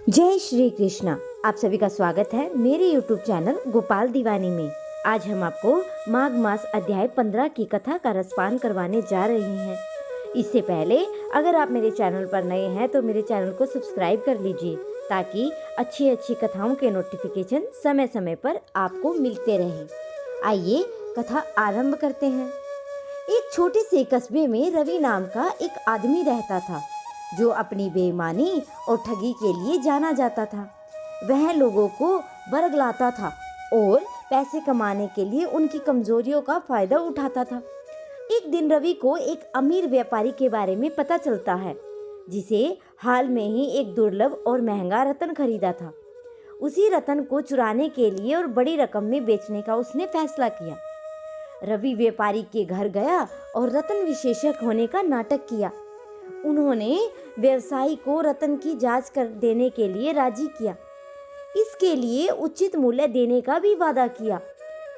जय श्री कृष्णा। आप सभी का स्वागत है मेरे YouTube चैनल गोपाल दीवानी में। आज हम आपको माघ मास अध्याय 15 की कथा का रसपान करवाने जा रहे हैं। इससे पहले अगर आप मेरे चैनल पर नए हैं तो मेरे चैनल को सब्सक्राइब कर लीजिए ताकि अच्छी अच्छी कथाओं के नोटिफिकेशन समय समय पर आपको मिलते रहें। आइए कथा आरंभ करते हैं। एक छोटे से कस्बे में रवि नाम का एक आदमी रहता था जो अपनी बेईमानी और ठगी के लिए जाना जाता था। वह लोगों को बरगलाता था और पैसे कमाने के लिए उनकी कमजोरियों का फायदा उठाता था। एक दिन रवि को एक अमीर व्यापारी के बारे में पता चलता है जिसे हाल में ही एक दुर्लभ और महंगा रत्न खरीदा था। उसी रत्न को चुराने के लिए और बड़ी रकम में बेचने का उसने फैसला किया। रवि व्यापारी के घर गया और रत्न विशेषज्ञ होने का नाटक किया। उन्होंने व्यवसायी को रत्न की जांच कर देने के लिए राजी किया। इसके लिए उचित मूल्य देने का भी वादा किया।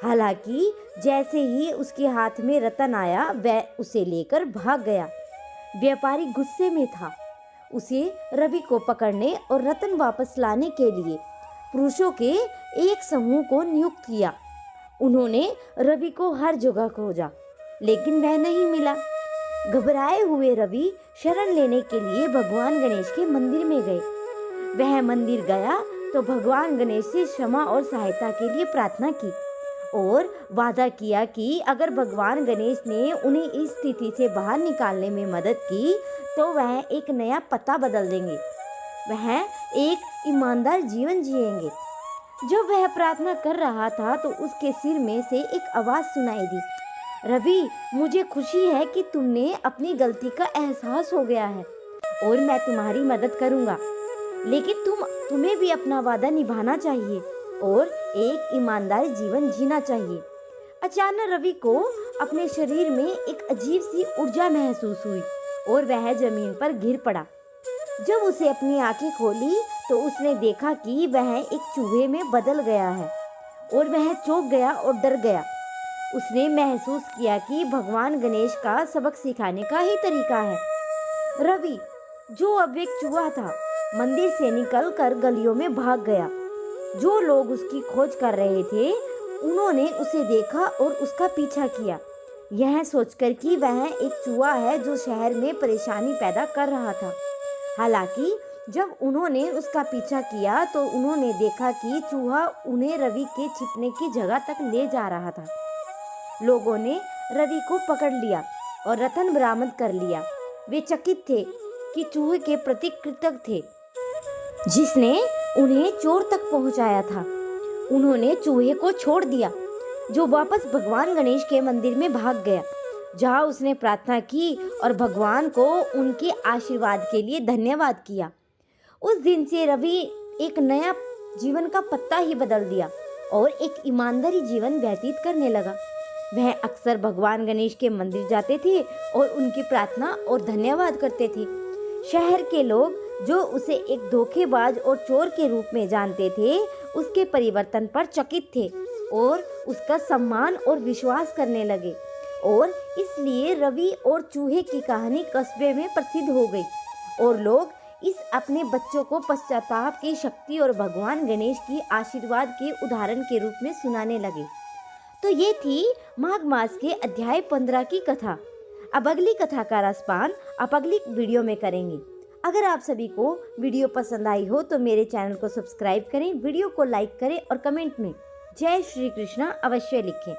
हालांकि जैसे ही उसके हाथ में रत्न आया वह उसे लेकर भाग गया। व्यापारी गुस्से में था। उसे रवि को पकड़ने और रत्न वापस लाने के लिए पुरुषों के एक समूह को नियुक्त किया। उन्होंने रवि को हर जगह खोजा लेकिन वह नहीं मिला। घबराए हुए रवि शरण लेने के लिए भगवान गणेश के मंदिर में गए। वह मंदिर गया तो भगवान गणेश से क्षमा और सहायता के लिए प्रार्थना की और वादा किया कि अगर भगवान गणेश ने उन्हें इस स्थिति से बाहर निकालने में मदद की तो वह एक नया पता बदल देंगे। वह एक ईमानदार जीवन जिएंगे। जब वह प्रार्थना कर रहा था तो उसके सिर में से एक आवाज सुनाई दी, रवि, मुझे खुशी है कि तुमने अपनी गलती का एहसास हो गया है और मैं तुम्हारी मदद करूंगा, लेकिन तुम्हें भी अपना वादा निभाना चाहिए और एक ईमानदार जीवन जीना चाहिए। अचानक रवि को अपने शरीर में एक अजीब सी ऊर्जा महसूस हुई और वह जमीन पर गिर पड़ा। जब उसे अपनी आंखें खोली तो उसने देखा कि वह एक चूहे में बदल गया है और वह चौंक गया और डर गया। उसने महसूस किया कि भगवान गणेश का सबक सिखाने का ही तरीका है। रवि, जो अब एक चूहा था, मंदिर से निकलकर गलियों में भाग गया। जो लोग उसकी खोज कर रहे थे उन्होंने उसे देखा और उसका पीछा किया, यह सोचकर कि वह एक चूहा है जो शहर में परेशानी पैदा कर रहा था। हालांकि जब उन्होंने उसका पीछा किया तो उन्होंने देखा कि चूहा उन्हें रवि के छिपने की जगह तक ले जा रहा था। लोगों ने रवि को पकड़ लिया और रत्न बरामद कर लिया। वे चकित थे कि चूहे के प्रति कृतज्ञ थे जिसने उन्हें चोर तक पहुंचाया था। उन्होंने चूहे को छोड़ दिया जो वापस भगवान गणेश के मंदिर में भाग गया, जहां उसने प्रार्थना की और भगवान को उनके आशीर्वाद के लिए धन्यवाद किया। उस दिन से रवि एक नया जीवन का पत्ता ही बदल दिया और एक ईमानदारी जीवन व्यतीत करने लगा। वह अक्सर भगवान गणेश के मंदिर जाते थे और उनकी प्रार्थना और धन्यवाद करते थे। शहर के लोग जो उसे एक धोखेबाज और चोर के रूप में जानते थे, उसके परिवर्तन पर चकित थे और उसका सम्मान और विश्वास करने लगे और इसलिए रवि और चूहे की कहानी कस्बे में प्रसिद्ध हो गई और लोग इस अपने बच्चों को पश्चाताप की शक्ति और भगवान गणेश की आशीर्वाद के उदाहरण के रूप में सुनाने लगे। तो ये थी माघ मास के अध्याय 15 की कथा। अब अगली कथा का रसपान आप अगली वीडियो में करेंगे। अगर आप सभी को वीडियो पसंद आई हो तो मेरे चैनल को सब्सक्राइब करें, वीडियो को लाइक करें और कमेंट में जय श्री कृष्णा अवश्य लिखें।